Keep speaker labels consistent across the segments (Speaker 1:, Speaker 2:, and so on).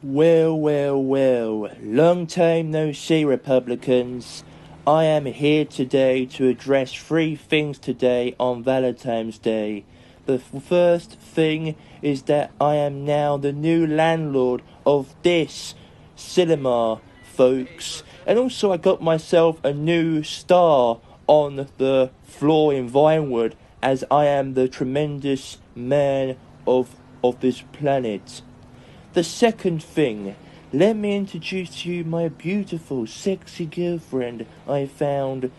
Speaker 1: Well, long time no see, Republicans. I am here today to address three things today on Valentine's Day. The first thing is that I am now the new landlord of this cinema, folks. And also I got myself a new star on the floor in Vinewood, as I am the tremendous man of this planet. The second thing, let me introduce to you my beautiful, sexy girlfriend I found.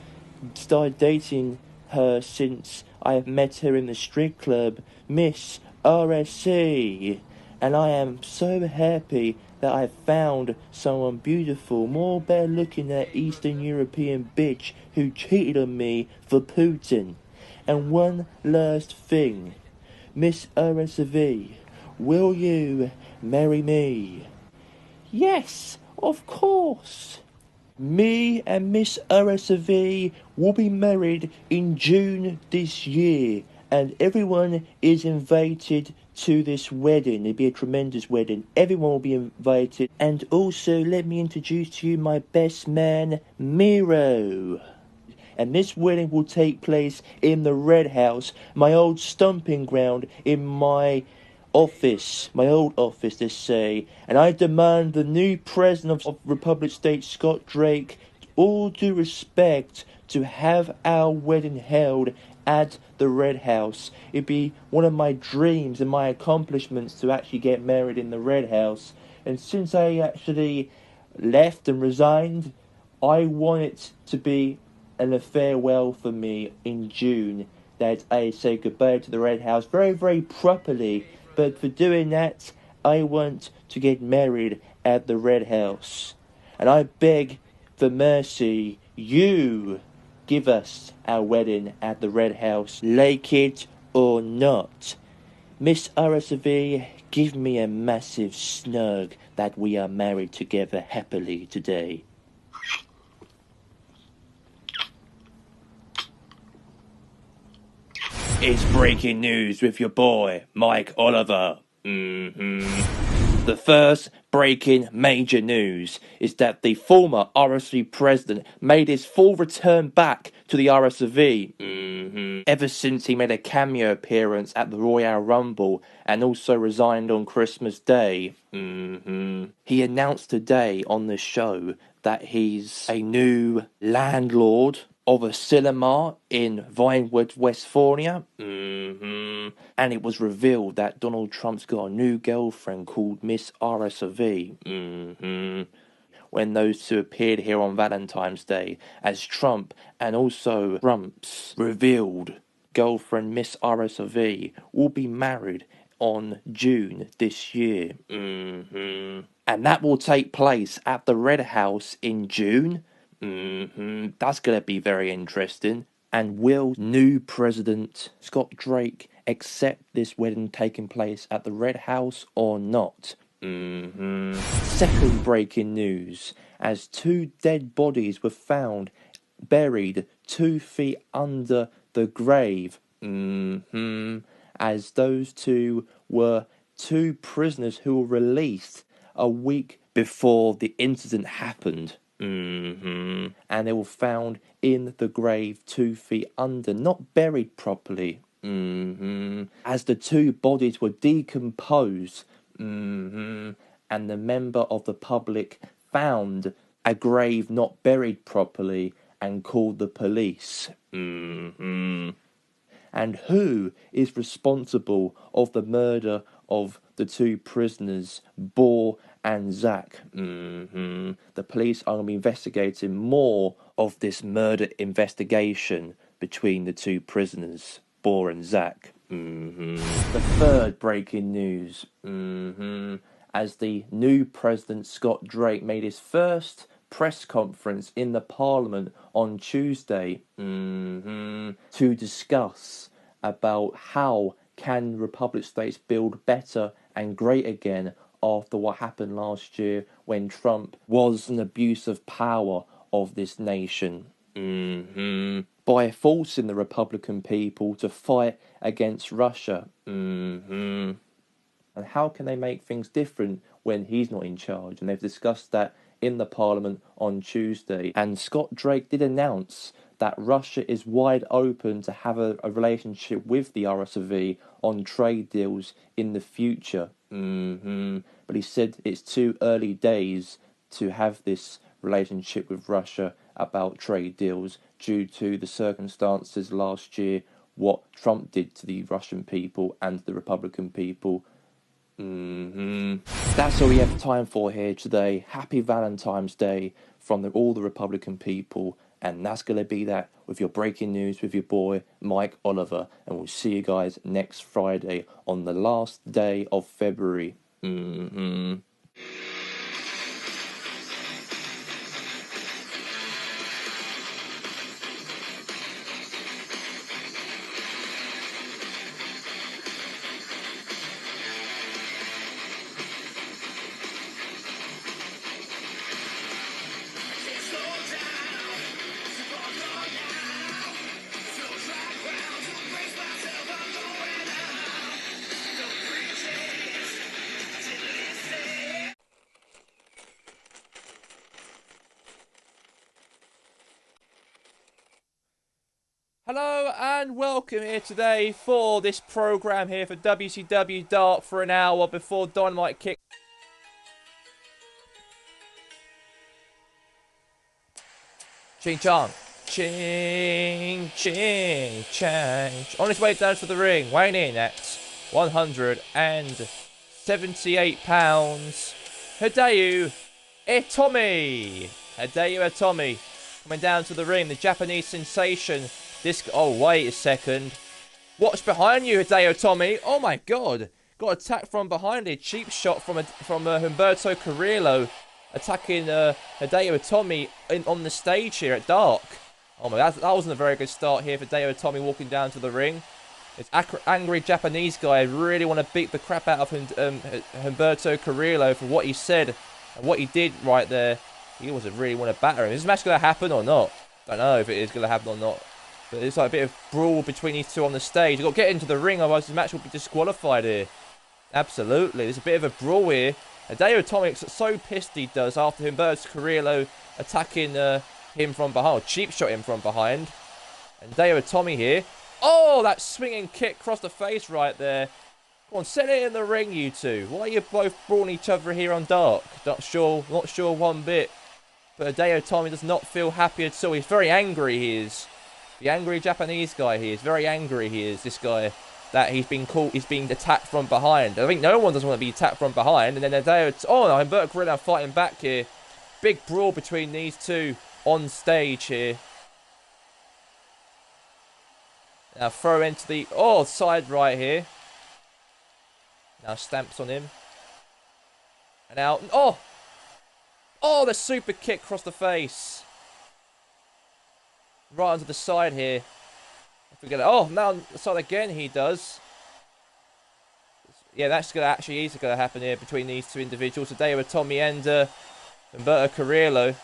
Speaker 1: Started dating her since I have met her in the street club, Miss RSC. And I am so happy that I found someone beautiful, more better looking than that Eastern European bitch who cheated on me for Putin. And one last thing, Miss RSV, will you marry me? Yes, of course. Me and Miss RSV will be married in June this year, and everyone is invited to this wedding. It'll be a tremendous wedding. Everyone will be invited. And also, let me introduce to you my best man, Miro. And this wedding will take place in the Red House, my old stomping ground, in my old office, they say. And I demand the new president of Republic State, Scott Drake, all due respect, to have our wedding held at the Red House. It'd be one of my dreams and my accomplishments to actually get married in the Red House. And since I actually left and resigned, I want it to be a farewell for me in June, that I say goodbye to the Red House very, very properly. But for doing that, I want to get married at the Red House. And I beg for mercy, you give us our wedding at the Red House, like it or not. Miss RSV, give me a massive snug that we are married together happily today. It's breaking news with your boy, Mike Oliver. The first breaking major news is that the former RSV president made his full return back to the RSV. Ever since he made a cameo appearance at the Royal Rumble and also resigned on Christmas Day. He announced today on the show that he's a new landlord of a cinema in Vinewood, Westphalia. And it was revealed that Donald Trump's got a new girlfriend called Miss RSV. When those two appeared here on Valentine's Day as Trump and also Trump's revealed girlfriend Miss RSV will be married on June this year. And that will take place at the Red House in June. That's going to be very interesting. And will new President Scott Drake accept this wedding taking place at the Red House or not? Second breaking news, as two dead bodies were found buried 2 feet under the grave. As those two were two prisoners who were released a week before the incident happened. And they were found in the grave 2 feet under, not buried properly. As the two bodies were decomposed, and the member of the public found a grave not buried properly and called the police. And who is responsible of the murder of the two prisoners, Bohr and Zach? The police are going to be investigating more of this murder investigation between the two prisoners, Bohr and Zach. The third breaking news, as the new President Scott Drake made his first press conference in the Parliament on Tuesday to discuss about how can Republic states build better and great again after what happened last year when Trump was an abuse of power of this nation. By forcing the Republican people to fight against Russia. And how can they make things different when he's not in charge? And they've discussed that in the Parliament on Tuesday. And Scott Drake did announce that Russia is wide open to have a relationship with the RSV on trade deals in the future. But he said it's too early days to have this relationship with Russia about trade deals due to the circumstances last year, what Trump did to the Russian people and the Republican people. That's all we have time for here today. Happy Valentine's Day from all the Republican people. And that's going to be that with your breaking news with your boy, Mike Oliver. And we'll see you guys next Friday on the last day of February. Hello and welcome here today for this program here for WCW Dark for an hour before Dynamite kick. Ching chong. Ching ching chang. On his way down to the ring, weighing in at 178 pounds, Hideo Itami. Hideo Itami coming down to the ring, the Japanese sensation. Oh, wait a second. What's behind you, Hideo Itami? Oh my god. Got attacked from behind here. Cheap shot from Humberto Carrillo attacking Hideo Itami on the stage here at Dark. Oh my, that wasn't a very good start here for Hideo Itami walking down to the ring. This angry Japanese guy really want to beat the crap out of Humberto Carrillo for what he said and what he did right there. He also really want to batter him. Is this match going to happen or not? Don't know if it is going to happen or not. But it's like a bit of brawl between these two on the stage. You've got to get into the ring, otherwise the match will be disqualified here. Absolutely. There's a bit of a brawl here. Hideo Itami so pissed he does after Humberto Carrillo attacking him from behind. Cheap shot him from behind. And Hideo Itami here. Oh, that swinging kick across the face right there. Come on, set it in the ring, you two. Why are you both brawling each other here on Dark? Not sure one bit. But Hideo Itami does not feel happy at all. He's very angry, he is. The angry Japanese guy, he is. Very angry, he is, this guy. That he's been attacked from behind. I think no one doesn't want to be attacked from behind. And then Hideo... Oh, no, Humberto Carrillo fighting back here. Big brawl between these two on stage here. Now throw into the... Oh, side right here. Now stamps on him. And out. Oh! Oh, the super kick across the face. Right onto the side here. Oh, now on the side again he does. Yeah, that's going to actually easily going to happen here between these two individuals. Hideo Itami and Humberto Carrillo.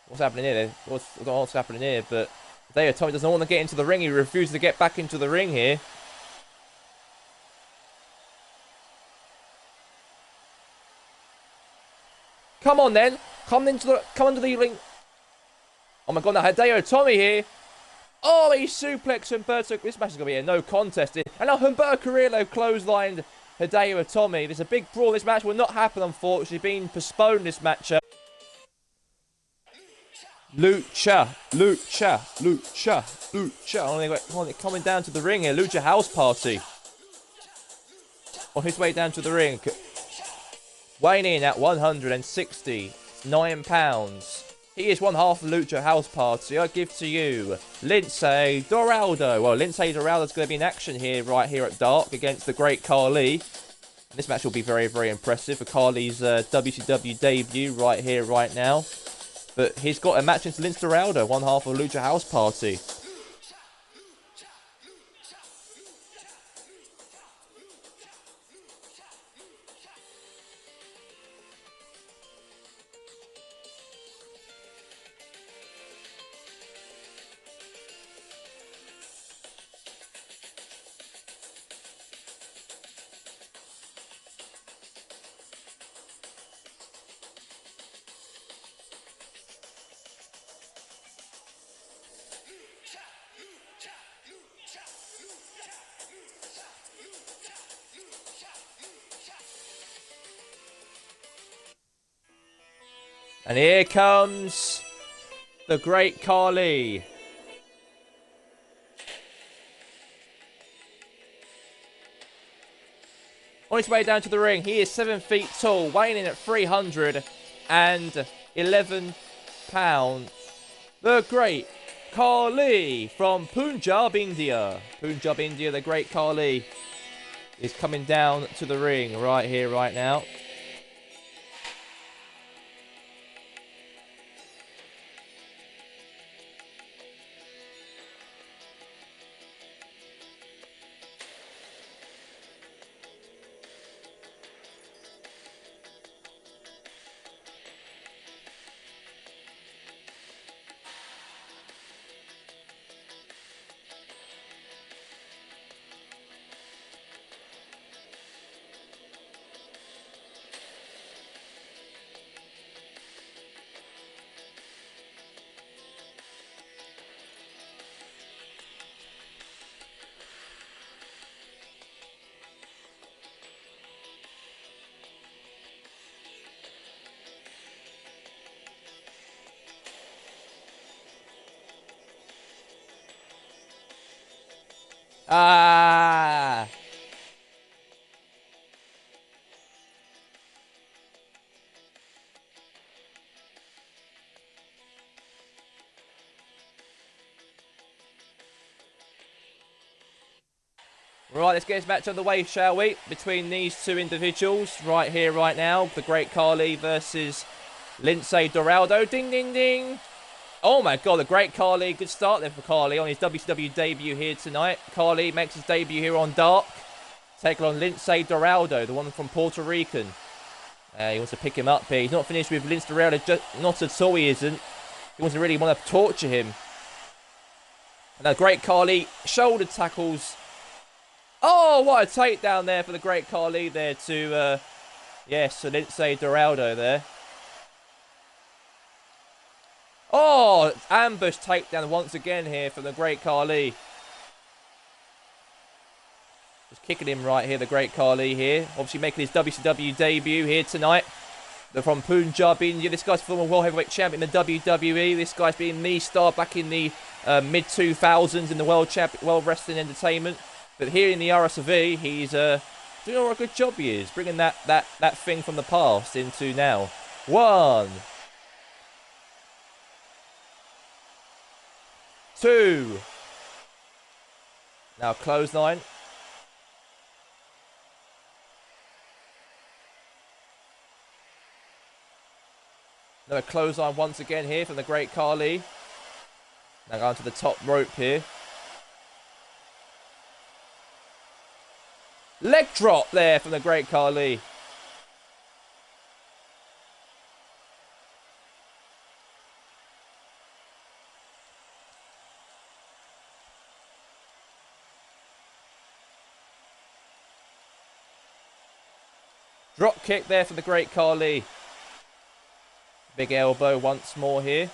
Speaker 1: What's happening here? What's happening here? But Hideo Itami doesn't want to get into the ring. He refuses to get back into the ring here. Come on then. Come under the ring. Oh my god, now Hideo Itami here. Oh, he suplexed Humberto. This match is going to be a no contest here. And now Humberto Carrillo clotheslined Hideo Itami. There's a big brawl. This match will not happen, unfortunately. Being postponed, this matchup. Lucha. Coming down to the ring here. Lucha House Party. On his way down to the ring. Weighing in at 169 pounds. He is one half of the Lucha House Party. I give to you Lince Dorado. Well, Lince Dorado's going to be in action here, right here at Dark against the great Khali. This match will be very, very impressive for Khali's WCW debut right here, right now. But he's got a match against Lince Dorado, one half of the Lucha House Party.
Speaker 2: And here comes the great Khali. On his way down to the ring, he is 7 feet tall, weighing in at 311 pounds. The great Khali from Punjab, India. Punjab, India, the great Khali is coming down to the ring right here, right now. Ah! Right, let's get this match underway, shall we? Between these two individuals, right here, right now. The great Khali versus Lince Dorado. Ding, ding, ding. Oh my god, the great Khali. Good start there for Khali on his WCW debut here tonight. Khali makes his debut here on Dark. Taking on Lince Dorado, the one from Puerto Rican. He wants to pick him up here. He's not finished with Lince Dorado. Not at all, he isn't. He wants to really want to torture him. And the great Khali shoulder tackles. Oh, what a takedown there for the great Khali there to, yes, Lince Dorado there. Oh, ambush takedown once again here from the great Khali. Just kicking him right here, the great Khali here. Obviously making his WCW debut here tonight. They're from Punjab, India. This guy's former World Heavyweight Champion in the WWE. This guy's been the star back in the mid-2000s in the World Wrestling Entertainment. But here in the RSV, he's doing a good job. He is bringing that thing from the past into now. 1, 2. Now clothesline. Another clothesline once again here from the great Khali. Now going to the top rope here. Leg drop there from the great Khali. Drop kick there from the great Khali. Big elbow once more here.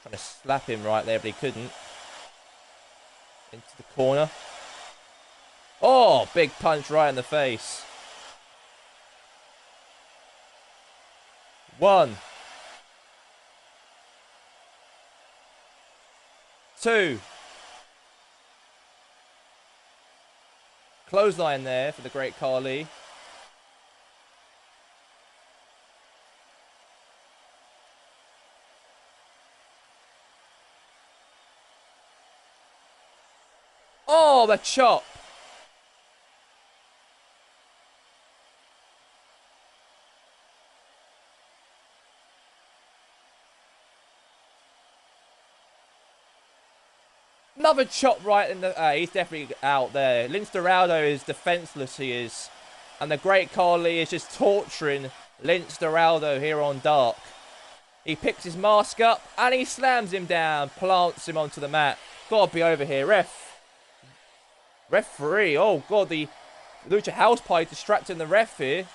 Speaker 2: Trying to slap him right there, but he couldn't. Into the corner. Oh, big punch right in the face. 1, 2. Clothesline there for the great Khali. Oh, the chop. Another chop right in the... he's definitely out there. Lince Dorado is defenseless, he is. And the great Khali is just torturing Lince Dorado here on Dark. He picks his mask up and he slams him down. Plants him onto the mat. Gotta be over here. Referee. Oh, God. The Lucha House Party distracting the ref here.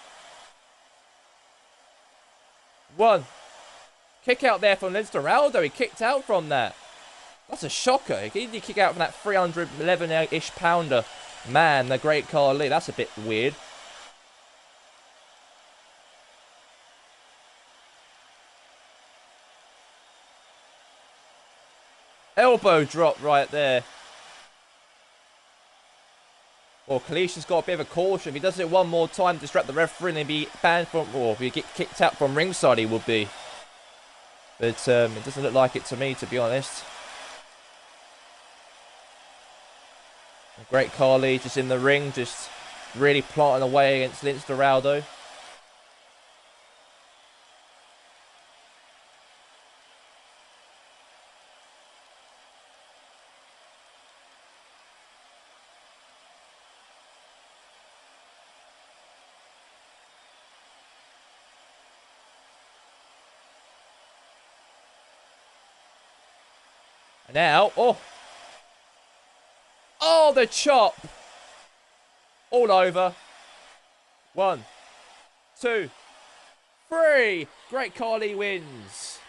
Speaker 2: 1. Kick out there from Lince Dorado. He kicked out from that. That's a shocker. He did kick out from that 311-ish pounder. Man, the great Khali. That's a bit weird. elbow drop right there. Well, Kalisha's got a bit of a caution. If he does it one more time, distract the referee, and he'd be banned from, or if he get kicked out from ringside, he would be. But it doesn't look like it to me, to be honest. The Great Khali just in the ring, just really plotting away against Lince Dorado. And now, oh, the chop. All over. 1, 2, 3. Great Khali wins.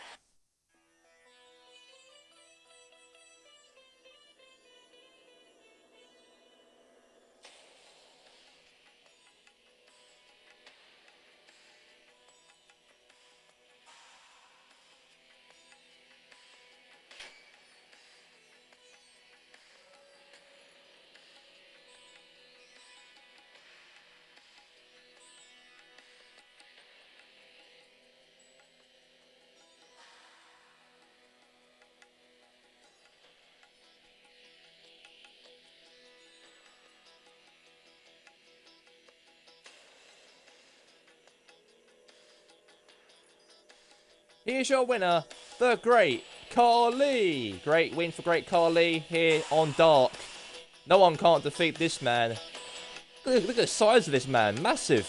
Speaker 2: Here's your winner, the Great Khali. Great win for Great Khali here on Dark. No one can't defeat this man. Look at the size of this man, massive.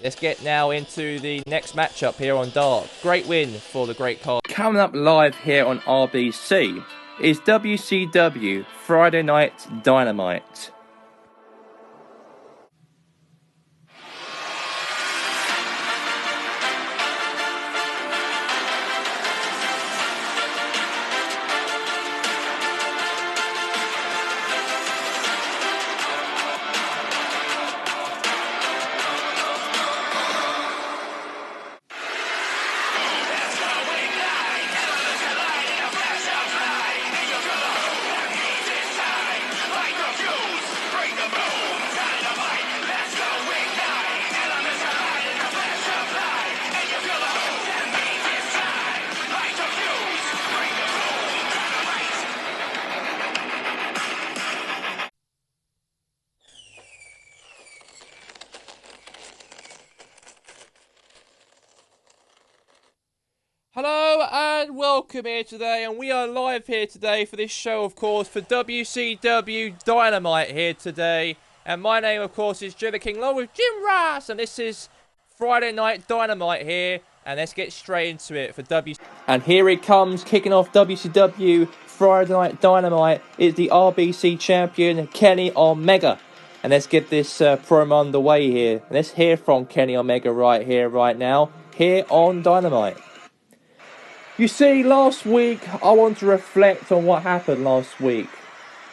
Speaker 2: Let's get now into the next matchup here on Dark. Great win for the Great Khali.
Speaker 1: Coming up live here on RBC is WCW Friday Night Dynamite.
Speaker 2: Hello and welcome here today, and we are live here today for this show, of course, for WCW Dynamite here today. And my name, of course, is Jim the King, along with Jim Ross, and this is Friday Night Dynamite here. And let's get straight into it for WCW.
Speaker 1: And here it comes, kicking off WCW Friday Night Dynamite is the RBC champion, Kenny Omega. And let's get this promo underway here. And let's hear from Kenny Omega right here, right now, here on Dynamite. You see, last week, I want to reflect on what happened last week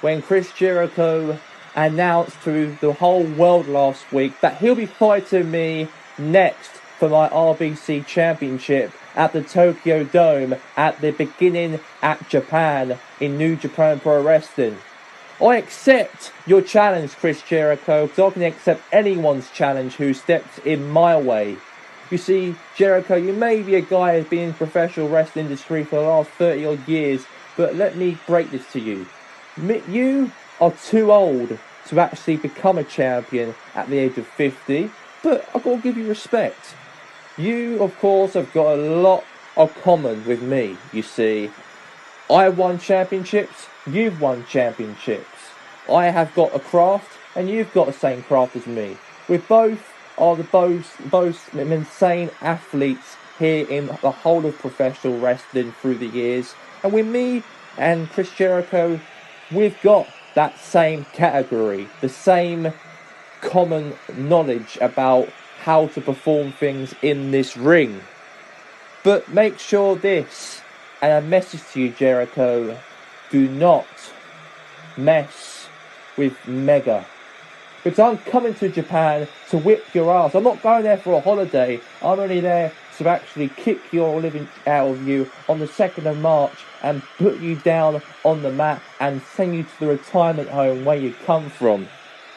Speaker 1: when Chris Jericho announced to the whole world last week that he'll be fighting me next for my RBC Championship at the Tokyo Dome at the beginning at Japan in New Japan Pro Wrestling. I accept your challenge, Chris Jericho, because I can accept anyone's challenge who steps in my way. You see, Jericho, you may be a guy who's been in the professional wrestling industry for the last 30 odd years, but let me break this to you. You are too old to actually become a champion at the age of 50, but I've got to give you respect. You, of course, have got a lot of common with me, you see. I've won championships, you've won championships. I have got a craft, and you've got the same craft as me. We're both are the both insane athletes here in the whole of professional wrestling through the years. And with me and Chris Jericho, we've got that same category, the same common knowledge about how to perform things in this ring. But make sure this, and a message to you, Jericho, do not mess with Mega. Because I'm coming to Japan to whip your ass. I'm not going there for a holiday. I'm only there to actually kick your living out of you on the 2nd of March and put you down on the mat and send you to the retirement home where you come from.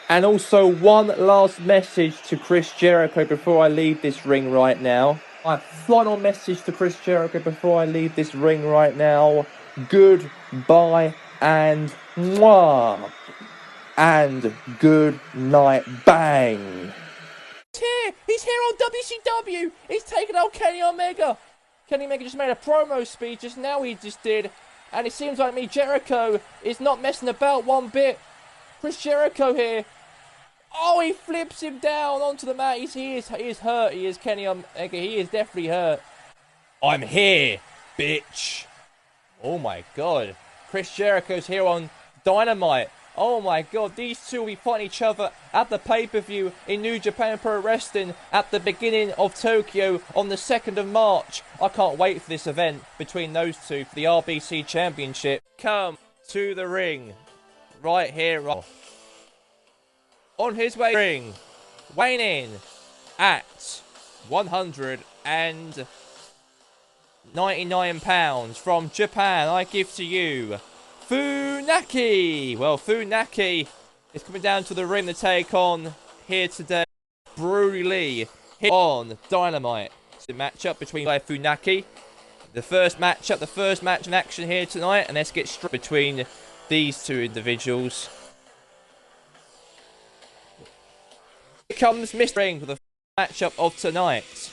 Speaker 1: And also one last message to Chris Jericho before I leave this ring right now. My final message to Chris Jericho before I leave this ring right now. Goodbye and mwah. And good night. Bang.
Speaker 2: He's here on WCW. He's taking out Kenny Omega. Kenny Omega just made a promo speech just now. He just did. And it seems like me, Jericho is not messing about one bit. Chris Jericho here. Oh, he flips him down onto the mat. He is hurt. He is Kenny Omega. He is definitely hurt. I'm here, bitch. Oh my god. Chris Jericho's here on Dynamite. Oh my god, these two will be fighting each other at the pay-per-view in New Japan Pro Wrestling at the beginning of Tokyo on the 2nd of March. I can't wait for this event between those two for the RBC Championship. Come to the ring. Right here, right. On his way ring. Weighing in at 199 pounds from Japan, I give to you Funaki. Well, Funaki is coming down to the ring to take on here today Brody Lee here on Dynamite. It's a matchup between Funaki. The first match in action here tonight, and let's get straight between these two individuals. Here comes Mr. Ring for the matchup of tonight.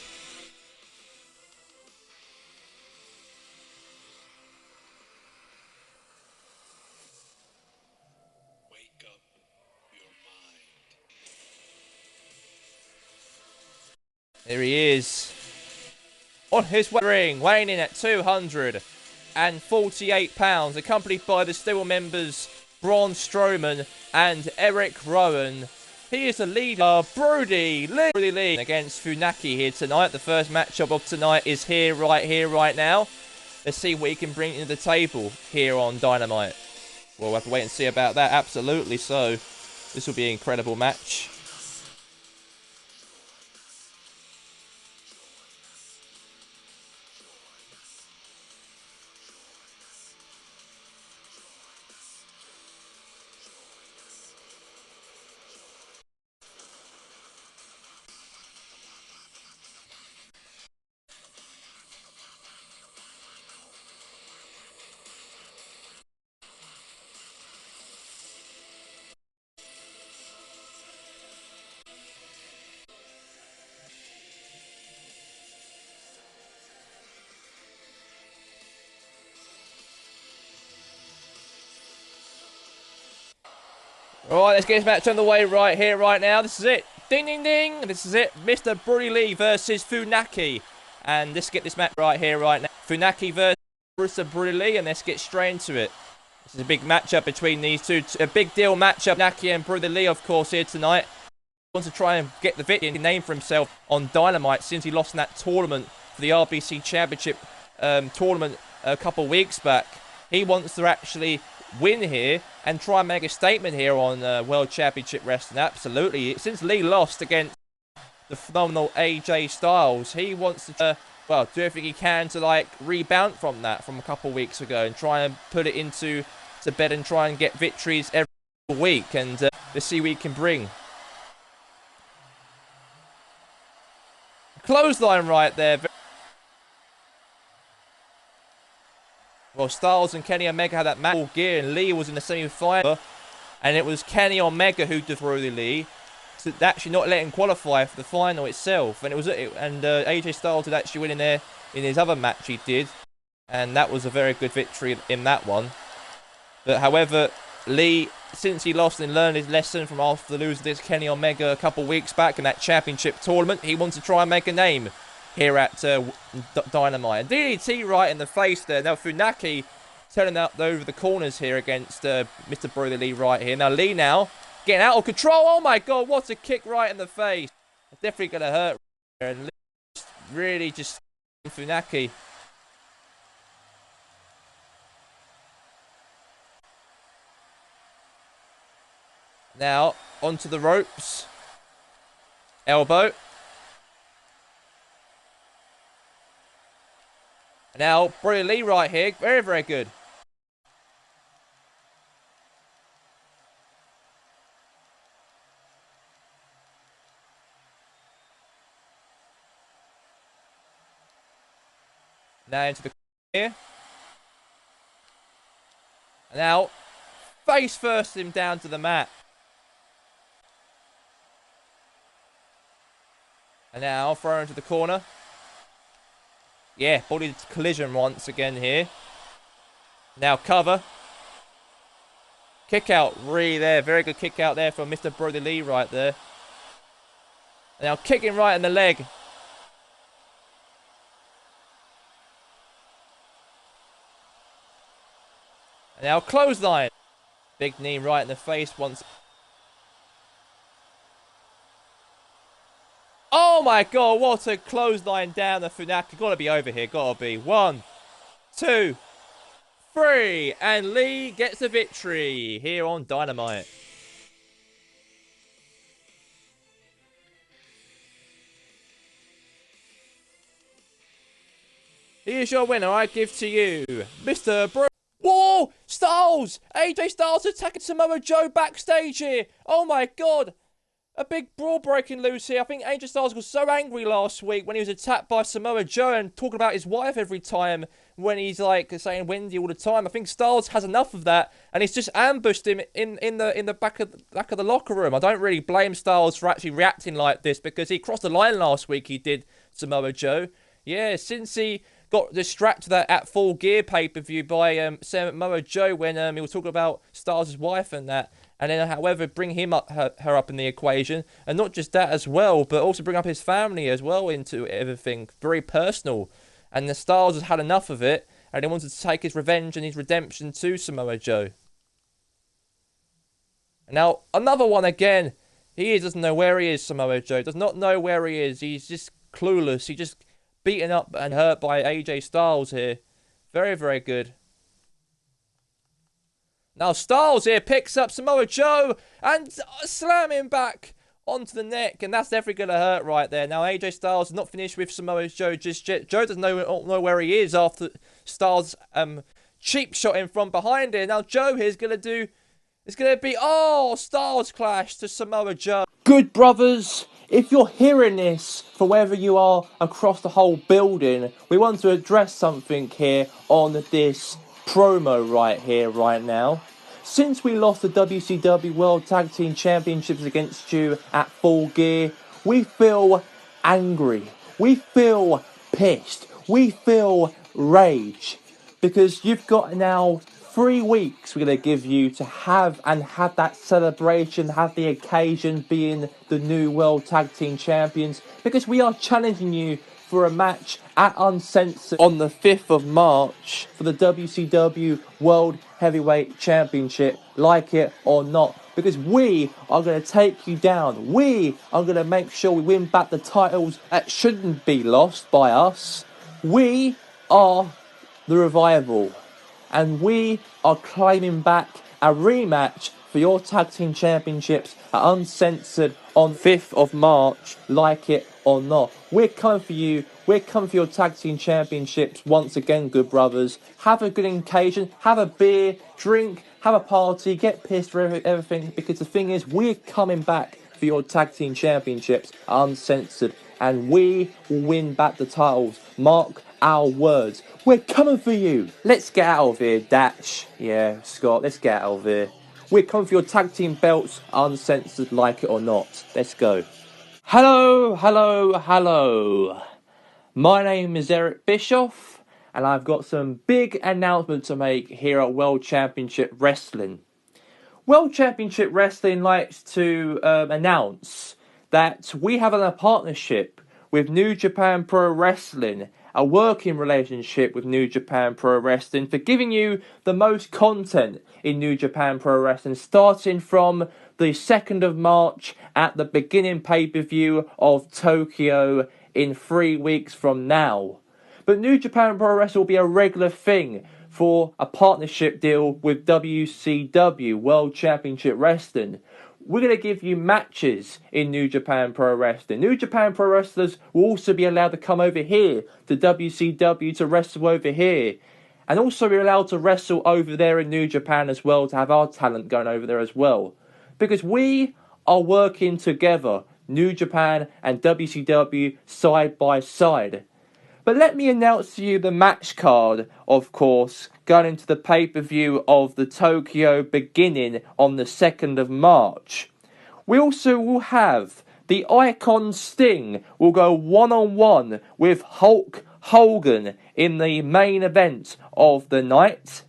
Speaker 2: Here he is. On his ring, weighing in at 248 pounds, accompanied by the stable members Braun Strowman and Eric Rowan. He is the leader, Brody Lee, against Funaki here tonight. The first matchup of tonight is here, right now. Let's see what he can bring to the table here on Dynamite. We'll have to wait and see about that, absolutely so. This will be an incredible match. Alright, let's get this match underway right here, right now. This is it. Ding, ding, ding. This is it. Mr. Brody Lee versus Funaki. And let's get this match right here, right now. Funaki versus Mr. Brody Lee, and let's get straight into it. This is a big matchup between these two. A big deal matchup. Funaki and Brody Lee, of course, here tonight. He wants to try and get the victory and name for himself on Dynamite since he lost in that tournament for the RBC Championship tournament a couple weeks back. He wants to actually win here and try and make a statement here on World Championship Wrestling. Absolutely. Since Lee lost against the phenomenal AJ Styles, he wants to, well, do everything he can to, like, rebound from that from a couple weeks ago and try and put it into bed and try and get victories every week. And let's see what he can bring. Clothesline right there. Well, Styles and Kenny Omega had that match all gear, and Lee was in the semi-final, and it was Kenny Omega who defeated Lee to actually not let him qualify for the final itself. And AJ Styles did actually win in there in his other match he did, and that was a very good victory in that one. But however, Lee, since he lost and learned his lesson from after losing this Kenny Omega a couple weeks back in that championship tournament, he wants to try and make a name here at Dynamite. And DDT right in the face there. Now Funaki turning out over the corners here against Mr. Brody Lee right here. Now Lee now getting out of control. Oh my god, what a kick right in the face. It's definitely going to hurt. And Lee really just Funaki. Now onto the ropes. Elbow. Now, Brody Lee right here. Very, very good. Now into the here. Now, face first him down to the mat. And now, throw into the corner. Yeah, body collision once again here. Now, cover. Kick out, really there. Very good kick out there from Mr. Brody Lee right there. And now, kicking right in the leg. And now, clothesline. Big knee right in the face once. Oh my god, what a clothesline down the Funaki. Gotta be over here, gotta be. 1, 2, 3. And Lee gets the victory here on Dynamite. Here's your winner. I give to you, Mr. Whoa! Styles! AJ Styles attacking Samoa Joe backstage here. Oh my god. A big brawl breaking loose here. I think AJ Styles was so angry last week when he was attacked by Samoa Joe and talking about his wife every time when he's like saying Wendy all the time. I think Styles has enough of that and he's just ambushed him in the back of the locker room. I don't really blame Styles for actually reacting like this because he crossed the line last week. He did, Samoa Joe. Yeah, since he got distracted at Full Gear pay-per-view by Samoa Joe when he was talking about Styles' wife and that. And then, however, bring him up, her up in the equation. And not just that as well, but also bring up his family as well into everything. Very personal. And the Styles has had enough of it. And he wanted to take his revenge and his redemption to Samoa Joe. And now, another one again. He doesn't know where he is, Samoa Joe. Does not know where he is. He's just clueless. He's just beaten up and hurt by AJ Styles here. Very, very good. Now Styles here picks up Samoa Joe and slam him back onto the neck. And that's definitely going to hurt right there. Now AJ Styles is not finished with Samoa Joe just yet. Joe doesn't know where he is after Styles cheap shot him from behind here. Now Joe here is going to do... It's going to be... Oh, Styles clash to Samoa Joe.
Speaker 1: Good brothers, if you're hearing this, for wherever you are across the whole building, we want to address something here on this promo right here, right now. Since we lost the WCW World Tag Team Championships against you at Full Gear, we feel angry, we feel pissed, we feel rage. Because you've got now 3 weeks we're going to give you to have that celebration, have the occasion being the new World Tag Team Champions. Because we are challenging you for a match at Uncensored on the 5th of March for the WCW World Heavyweight Championship, like it or not. Because we are going to take you down. We are going to make sure we win back the titles that shouldn't be lost by us. We are the Revival. And we are claiming back a rematch for your Tag Team Championships at Uncensored on 5th of March, like it or not. We're coming for you. We're coming for your Tag Team Championships once again, good brothers. Have a good occasion. Have a beer, drink, have a party, get pissed for everything. Because the thing is, we're coming back for your Tag Team Championships Uncensored. And we will win back the titles. Mark our words. We're coming for you. Let's get out of here, Datch. Yeah, Scott, let's get out of here. We're coming for your tag team belts, Uncensored, like it or not. Let's go. Hello, hello, hello. My name is Eric Bischoff, and I've got some big announcements to make here at World Championship Wrestling. World Championship Wrestling likes to announce that we have a partnership with New Japan Pro Wrestling, a working relationship with New Japan Pro Wrestling for giving you the most content in New Japan Pro Wrestling, starting from the 2nd of March at the beginning pay-per-view of Tokyo in 3 weeks from now. But New Japan Pro Wrestling will be a regular thing for a partnership deal with WCW, World Championship Wrestling. We're going to give you matches in New Japan Pro Wrestling. New Japan Pro Wrestlers will also be allowed to come over here to WCW to wrestle over here. And also we're allowed to wrestle over there in New Japan as well, to have our talent going over there as well. Because we are working together, New Japan and WCW, side by side. But let me announce to you the match card, of course, going into the pay-per-view of the Tokyo beginning on the 2nd of March. We also will have the Icon Sting will go one-on-one with Hulk Hogan in the main event of the night.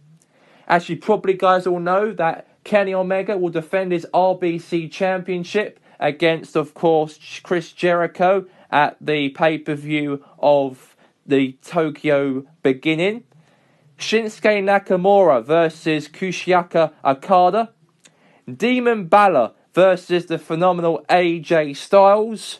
Speaker 1: As you probably guys all know, that Kenny Omega will defend his RBC Championship against, of course, Chris Jericho at the pay-per-view of the Tokyo beginning. Shinsuke Nakamura versus Kushiaka Okada. Demon Balor versus the phenomenal AJ Styles.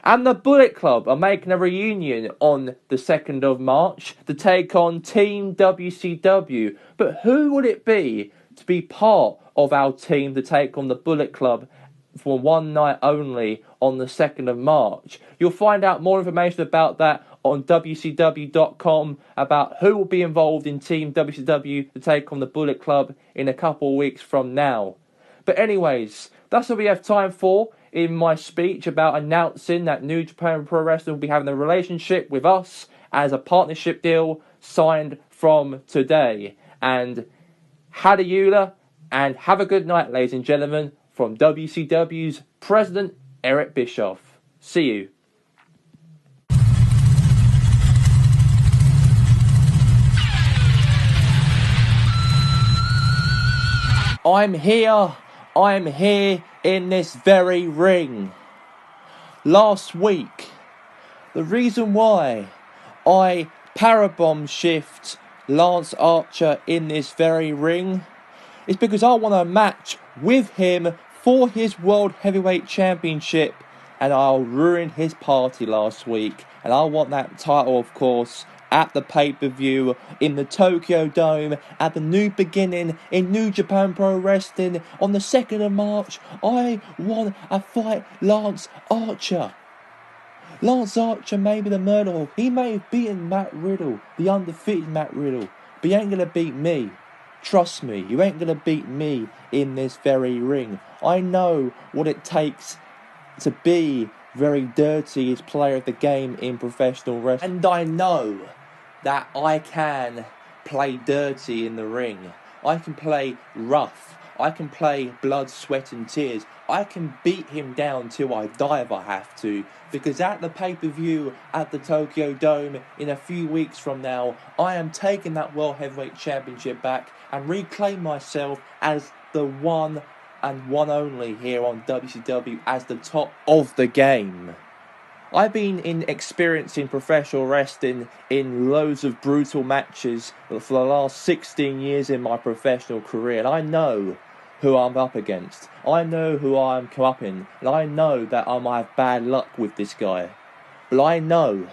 Speaker 1: And the Bullet Club are making a reunion on the 2nd of March to take on Team WCW. But who would it be to be part of our team to take on the Bullet Club for one night only on the 2nd of March? You'll find out more information about that on WCW.com about who will be involved in Team WCW to take on the Bullet Club in a couple of weeks from now. But anyways, that's all we have time for in my speech about announcing that New Japan Pro Wrestling will be having a relationship with us as a partnership deal signed from today. And Hada Eula, and have a good night, ladies and gentlemen, from WCW's President Eric Bischoff. See you. I'm here in this very ring. Last week, the reason why I powerbomb shift Lance Archer in this very ring is because I want a match with him for his World Heavyweight Championship, and I ruined his party last week, and I want that title, of course, at the pay-per-view in the Tokyo Dome at the new beginning in New Japan Pro Wrestling on the 2nd of March. I want to fight Lance Archer. Lance Archer may be the murder hawk. He may have beaten Matt Riddle, the undefeated Matt Riddle, but he ain't going to beat me. Trust me, you ain't going to beat me in this very ring. I know what it takes to be very dirty as player of the game in professional wrestling. And I know that I can play dirty in the ring. I can play rough. I can play blood, sweat and tears. I can beat him down till I die if I have to. Because at the pay-per-view at the Tokyo Dome in a few weeks from now, I am taking that World Heavyweight Championship back and reclaim myself as the one and one only here on WCW as the top of the game. I've been experiencing professional wrestling in loads of brutal matches for the last 16 years in my professional career, and I know who I'm up against. I know who I'm come up in, and I know that I might have bad luck with this guy. But I know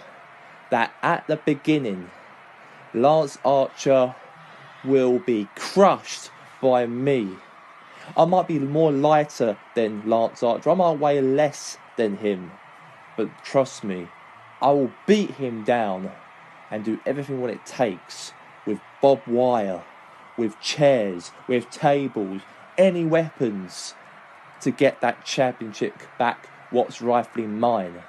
Speaker 1: that at the beginning, Lance Archer will be crushed by me. I might be more lighter than Lance Archer. I might weigh less than him. But trust me, I will beat him down and do everything what it takes with barbed wire, with chairs, with tables, any weapons to get that championship back what's rightfully mine.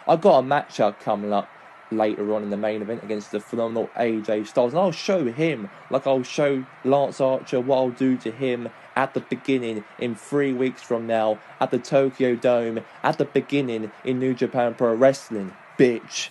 Speaker 1: I've got a matchup coming up later on in the main event against the phenomenal AJ Styles, and I'll show him, like I'll show Lance Archer, what I'll do to him at the beginning in 3 weeks from now at the Tokyo Dome at the beginning in New Japan Pro Wrestling, bitch.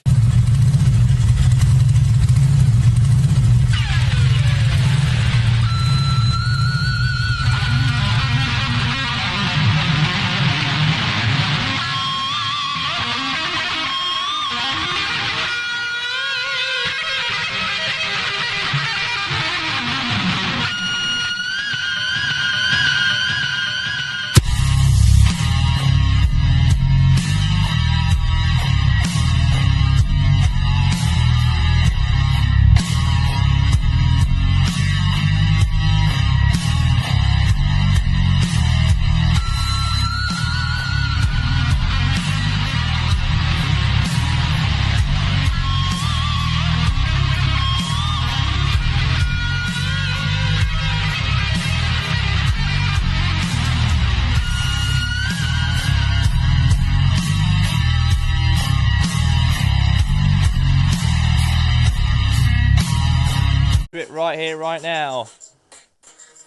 Speaker 2: right here, right now.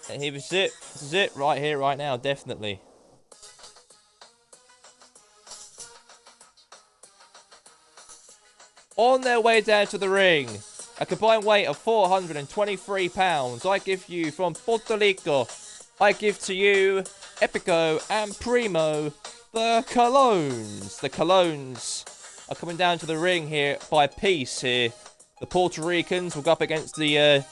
Speaker 2: And here is it. This is it right here, right now, definitely. On their way down to the ring, a combined weight of 423 pounds. I give you from Puerto Rico. I give to you Epico and Primo, the Colognes. The Colognes are coming down to the ring here by piece here. The Puerto Ricans will go up against the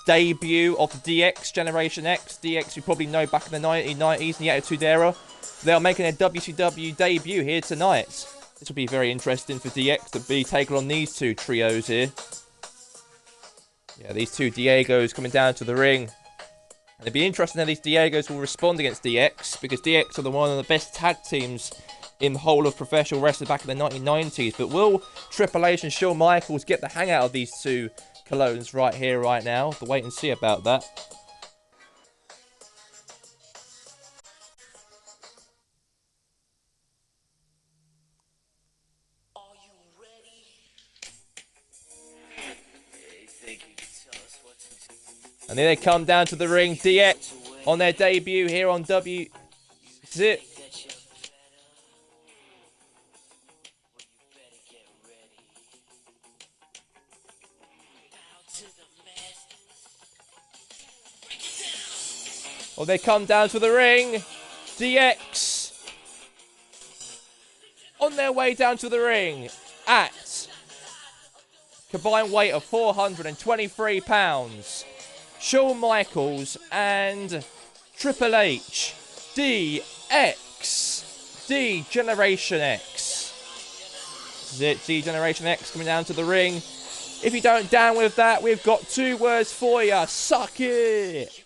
Speaker 2: debut of the DX Generation X. DX you probably know back in the 1990s in the Attitude Era. They are making their WCW debut here tonight. This will be very interesting for DX to be taking on these two trios here. Yeah, these two Diegos coming down to the ring. And it'll be interesting how these Diegos will respond against DX, because DX are one of the best tag teams in the whole of professional wrestling back in the 1990s. But will Triple H and Shawn Michaels get the hang out of these two Colognes right here, right now? We'll wait and see about that.
Speaker 3: Are you ready? They think you can tell us what to do.
Speaker 2: And then they come down to the ring. DX on their debut here on W. Zip. Well, they come down to the ring. DX on their way down to the ring at combined weight of 423 pounds. Shawn Michaels and Triple H. DX. D Generation X. This is it. D Generation X coming down to the ring. If you don't down with that, we've got two words for you. Suck it.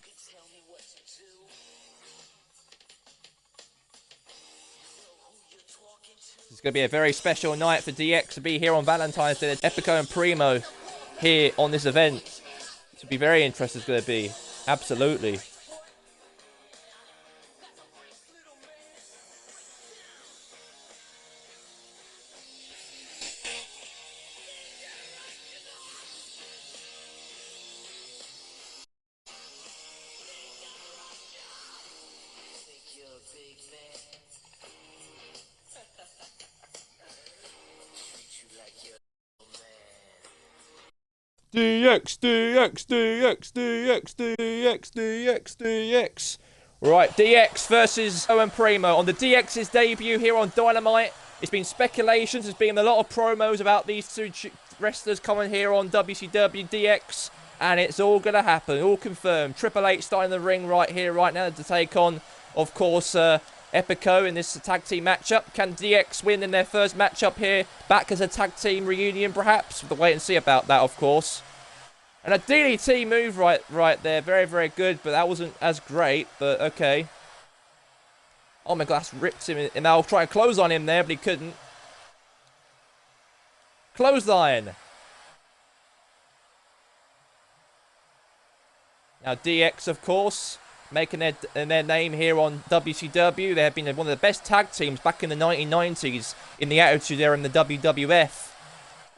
Speaker 2: It's going to be a very special night for DX to be here on Valentine's Day. Epico and Primo here on this event. This will be very interesting. It's going to be. Absolutely. DX, DX, DX, DX, DX, DX, DX. Right, DX versus Owen Primo on the DX's debut here on Dynamite. It's been speculations, there's been a lot of promos about these two wrestlers coming here on WCW DX, and it's all going to happen, all confirmed. Triple H starting the ring right here, right now to take on, of course, Epico in this tag team matchup. Can DX win in their first matchup here, back as a tag team reunion perhaps? We'll wait and see about that, of course. And a DDT move right there. Very, very good, but that wasn't as great, but okay. Oh my god, that's ripped him. And I'll try and close on him there, but he couldn't. Clothesline. Now DX, of course, making their name here on WCW. They have been one of the best tag teams back in the 1990s in the Attitude Era in the WWF.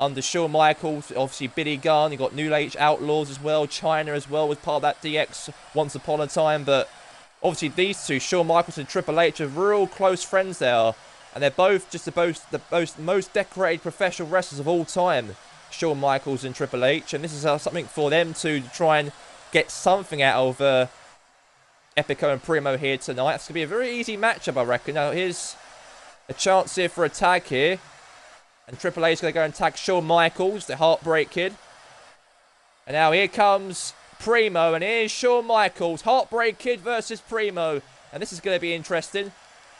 Speaker 2: Under Shawn Michaels, obviously Billy Gunn, you've got New Age Outlaws as well, China as well was part of that DX once upon a time, but obviously these two, Shawn Michaels and Triple H, are real close friends there, and they're both just the most decorated professional wrestlers of all time, Shawn Michaels and Triple H, and this is something for them to try and get something out of Epico and Primo here tonight. It's going to be a very easy matchup, I reckon. Now here's a chance here for a tag here. And Triple H is going to go and tag Shawn Michaels, the Heartbreak Kid. And now here comes Primo. And here's Shawn Michaels. Heartbreak Kid versus Primo. And this is going to be interesting.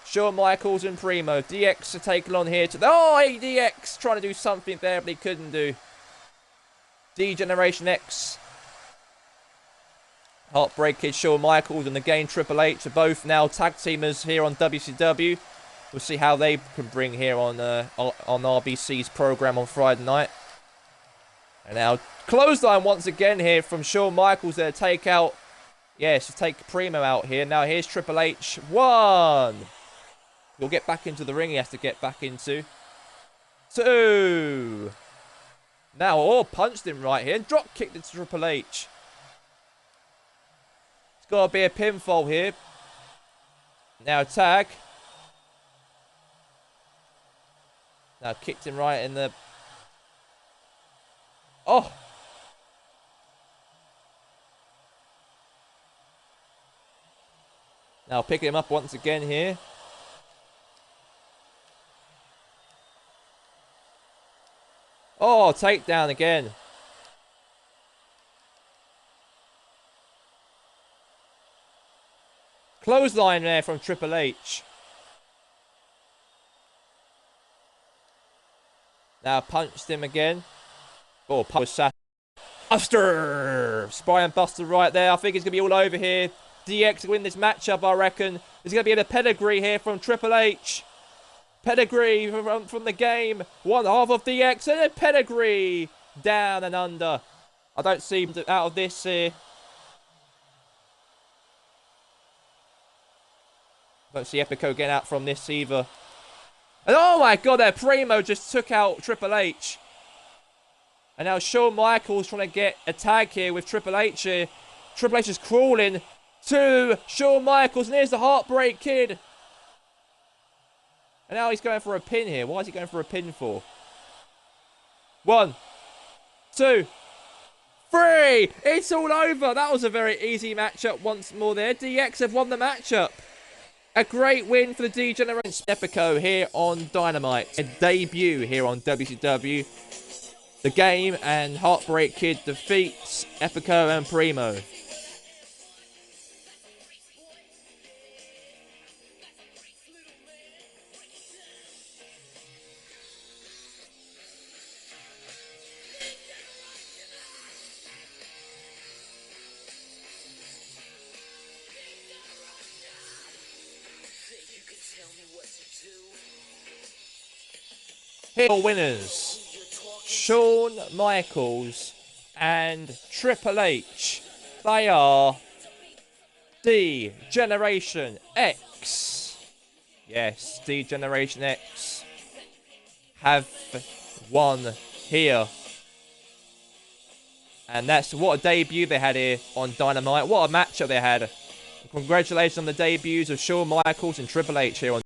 Speaker 2: Shawn Michaels and Primo. DX are taking on here. Oh, hey, DX trying to do something there, but he couldn't do. D Generation X. Heartbreak Kid, Shawn Michaels, and again Triple H are both now tag teamers here on WCW. We'll see how they can bring here on RBC's program on Friday night. And now clothesline once again here from Shawn Michaels there to take out, yes, to take Primo out here. Now here's Triple H. One. He'll get back into the ring. He has to get back into. Two. Now, punched him right here and drop kicked into Triple H. got to be a pinfall here. Now tag. Now kicked him right in the... Oh! Now picking him up once again here. Oh, takedown again. Clothesline there from Triple H. Now punched him again. Oh, punch was Buster! Spine Buster right there. I think it's going to be all over here. DX to win this matchup, I reckon. There's going to be a pedigree here from Triple H. Pedigree from the game. One half of DX and a pedigree. Down and under. I don't see him out of this here. Don't see Epico getting out from this either. And oh my god, there Primo just took out Triple H. And now Shawn Michaels trying to get a tag here with Triple H here. Triple H is crawling to Shawn Michaels. And here's the Heartbreak Kid. And now he's going for a pin here. Why is he going for a pin for? 1, 2, 3. It's all over. That was a very easy matchup once more there. DX have won the matchup. A great win for the D-Generation. Epico here on Dynamite. A debut here on WCW. The game and Heartbreak Kid defeats Epico and Primo. Here are winners. Shawn Michaels and Triple H. They are D-Generation X. Yes, D-Generation X have won here. And that's what a debut they had here on Dynamite. What a matchup they had. Congratulations on the debuts of Shawn Michaels and Triple H here on.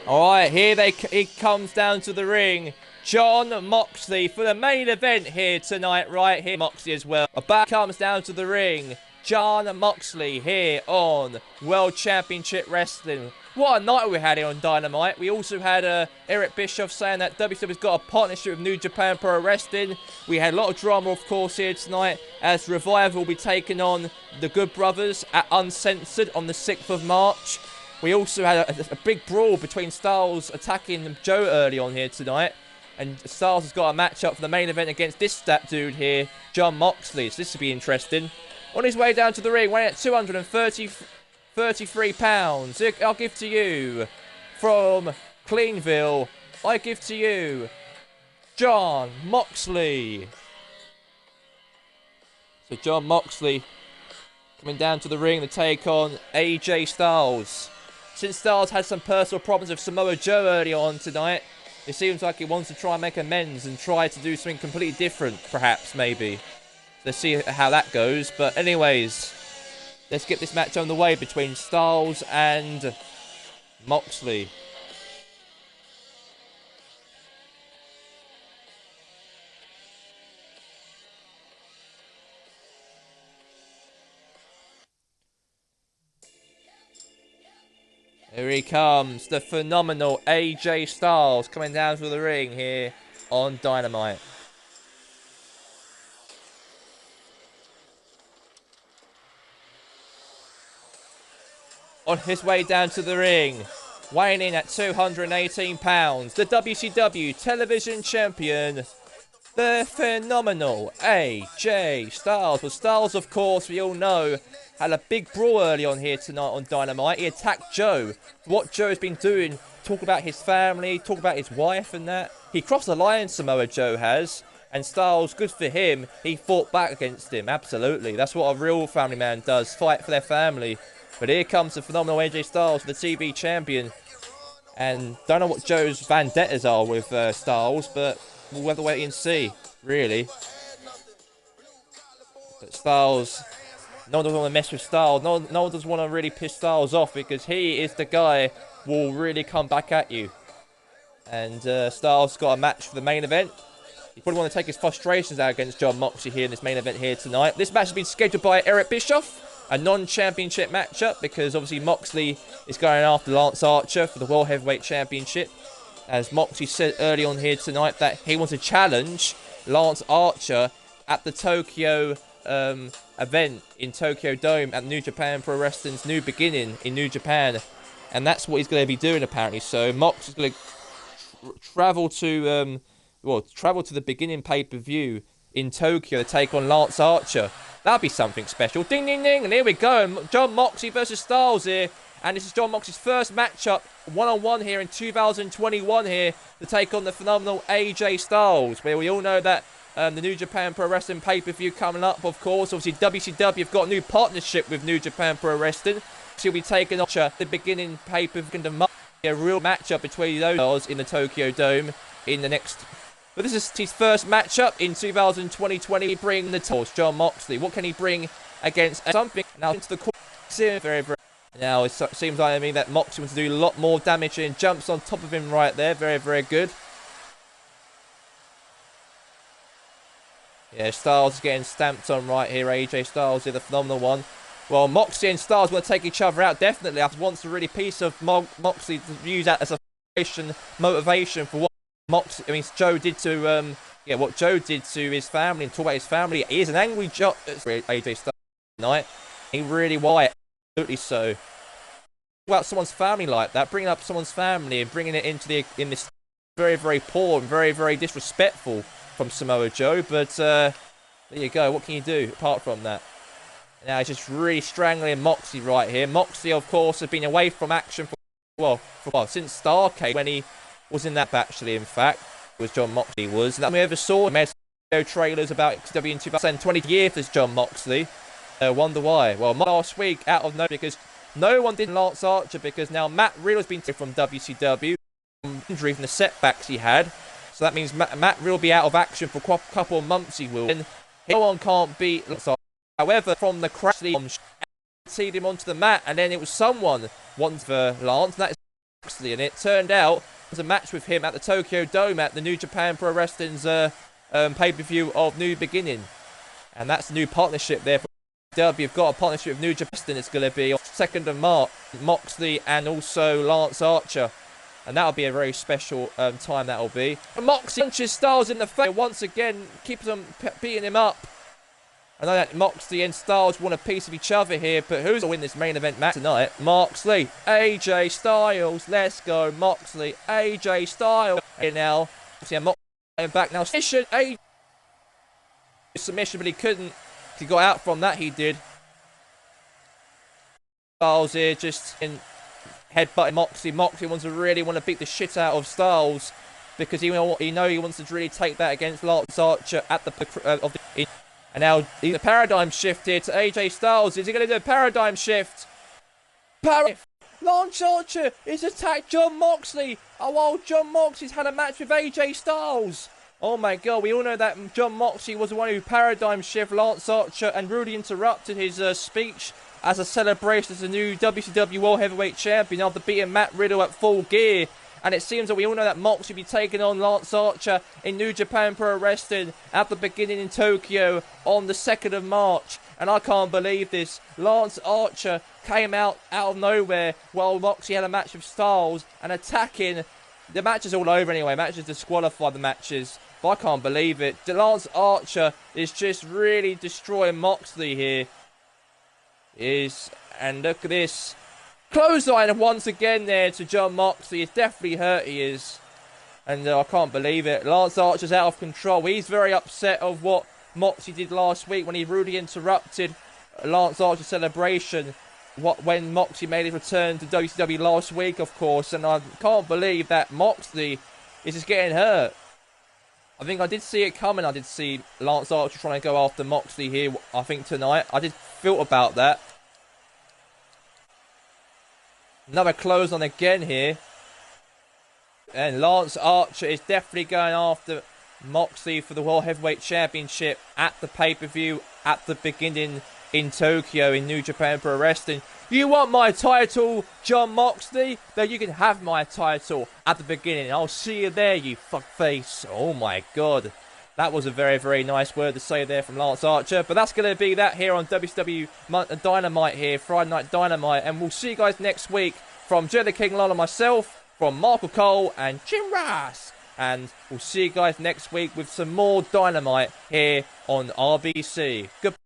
Speaker 2: Alright, here it comes down to the ring. Jon Moxley for the main event here tonight, right here. Moxley as well. Back comes down to the ring. Jon Moxley here on World Championship Wrestling. What a night we had here on Dynamite. We also had Eric Bischoff saying that WWE's got a partnership with New Japan Pro Wrestling. We had a lot of drama, of course, here tonight as Revival will be taking on the Good Brothers at Uncensored on the 6th of March. We also had a big brawl between Styles attacking Joe early on here tonight. And Styles has got a matchup for the main event against this dude here, Jon Moxley. So this will be interesting. On his way down to the ring, weighing at 233 pounds. I'll give to you from Cleanville. I give to you Jon Moxley. So Jon Moxley coming down to the ring to take on AJ Styles. Since Styles had some personal problems with Samoa Joe early on tonight, it seems like he wants to try and make amends and try to do something completely different, perhaps, maybe. Let's see how that goes. But anyways, let's get this match on the way between Styles and Moxley. Here he comes, the phenomenal AJ Styles coming down to the ring here on Dynamite. On his way down to the ring, weighing in at 218 pounds, the WCW Television Champion, the phenomenal AJ Styles. Well, Styles, of course, we all know, had a big brawl early on here tonight on Dynamite. He attacked Joe. What Joe's been doing, talk about his family, talk about his wife and that. He crossed the line, Samoa Joe has. And Styles, good for him, he fought back against him, absolutely. That's what a real family man does, fight for their family. But here comes the phenomenal AJ Styles, the TV champion. And don't know what Joe's vendettas are with Styles, but we'll have to wait and see, really. But Styles No one doesn't want to mess with Styles. No one doesn't want to really piss Styles off because he is the guy who will really come back at you. And Styles got a match for the main event. He probably want to take his frustrations out against Jon Moxley here in this main event here tonight. This match has been scheduled by Eric Bischoff, a non-championship matchup, because obviously Moxley is going after Lance Archer for the World Heavyweight Championship. As Moxley said early on here tonight that he wants to challenge Lance Archer at the Tokyo event in Tokyo Dome at New Japan Pro Wrestling's New Beginning in New Japan. And that's what he's going to be doing apparently. So Mox is going to travel to the beginning pay-per-view in Tokyo to take on Lance Archer. That'd be something special. Ding, ding, ding. And here we go. Jon Moxley versus Styles here. And this is Jon Moxley's first matchup, one-on-one here in 2021 here to take on the phenomenal AJ Styles. Where we all know that the New Japan Pro Wrestling pay-per-view coming up, of course. Obviously, WCW have got a new partnership with New Japan Pro Wrestling. She'll be taking on the beginning pay-per-view. A real matchup between those in the Tokyo Dome in the next. But this is his first matchup in 2020. Bring the tools, Jon Moxley. What can he bring against something? Now into the corner. Very, very. Now it seems like that Moxley wants to do a lot more damage and jumps on top of him right there. Very, very good. Yeah, Styles is getting stamped on right here. AJ Styles is the phenomenal one. Well, Moxley and Styles want to take each other out, definitely. I want a really piece of Moxley to use that as a motivation for what Joe did to, what Joe did to his family and talk about his family. He is an angry AJ Styles tonight. He really why, absolutely so. Talk about someone's family like that, bringing up someone's family and bringing it into in this very, very poor and very, very disrespectful from Samoa Joe. But there you go. What can you do apart from that? Now he's just really strangling Moxley right here. Moxley, of course, has been away from action for since Starrcade when he was in that actually. In fact, it was Jon Moxley was. And that we ever saw trailers about XW in 2020 years as Jon Moxley. Wonder why? Well, last week out of nowhere because no one did Lance Archer because now Matt Riddle has been taken from WCW from injury from the setbacks he had. So that means Matt Riddle will be out of action for a couple of months. He will. And no one can't beat Lance Archer. However, from the crash, teed him onto the mat, and then it was someone wanting for Lance, and that is Moxley, and it turned out it was a match with him at the Tokyo Dome at the New Japan Pro Wrestling's pay-per-view of New Beginning, and that's the new partnership there. For W, you've got a partnership with New Japan. It's going to be on 2nd of March, Moxley and also Lance Archer, and that'll be a very special time. That'll be. Moxley punches Styles in the face once again, keeps him beating him up. I know that Moxley and Styles want a piece of each other here, but who's going to win this main event match tonight? Moxley, AJ Styles, let's go, Moxley, AJ Styles. And now, see, Moxley back now. Submission, but he couldn't. He got out from that, he did. Styles here just in headbutting Moxley. Moxley wants to beat the shit out of Styles because he wants to really take that against Lance Archer at the and now the paradigm shift here to AJ Styles. Is he going to do a paradigm shift? Lance Archer is attacked Jon Moxley. Oh, while Jon Moxley's had a match with AJ Styles. Oh my god, we all know that Jon Moxley was the one who paradigm shift Lance Archer and rudely interrupted his speech as a celebration as the new WCW World Heavyweight Champion after beating Matt Riddle at Full Gear. And it seems that we all know that Mox will be taking on Lance Archer in New Japan Pro Wrestling at the beginning in Tokyo on the 2nd of March. And I can't believe this. Lance Archer came out of nowhere while Moxley had a match with Styles and attacking. The match is all over anyway. Matches disqualified the matches. But I can't believe it. Lance Archer is just really destroying Moxley here. And look at this. Clothesline once again there to Jon Moxley. It's definitely hurt, he is. And I can't believe it. Lance Archer's out of control. He's very upset of what Moxley did last week when he rudely interrupted Lance Archer's celebration. When Moxley made his return to WCW last week, of course. And I can't believe that Moxley is just getting hurt. I think I did see it coming. I did see Lance Archer trying to go after Moxley here, I think, tonight. I did feel about that. Another close on again here. And Lance Archer is definitely going after Moxley for the World Heavyweight Championship at the pay-per-view at the beginning in Tokyo in New Japan Pro Wrestling. You want my title, John Moxley? Then you can have my title at the beginning. I'll see you there, you fuckface. Oh my god. That was a very, very nice word to say there from Lance Archer. But that's going to be that here on WCW Dynamite here, Friday Night Dynamite. And we'll see you guys next week from Jerry the King Lawler, myself, from Michael Cole and Jim Ross. And we'll see you guys next week with some more Dynamite here on RBC. Goodbye.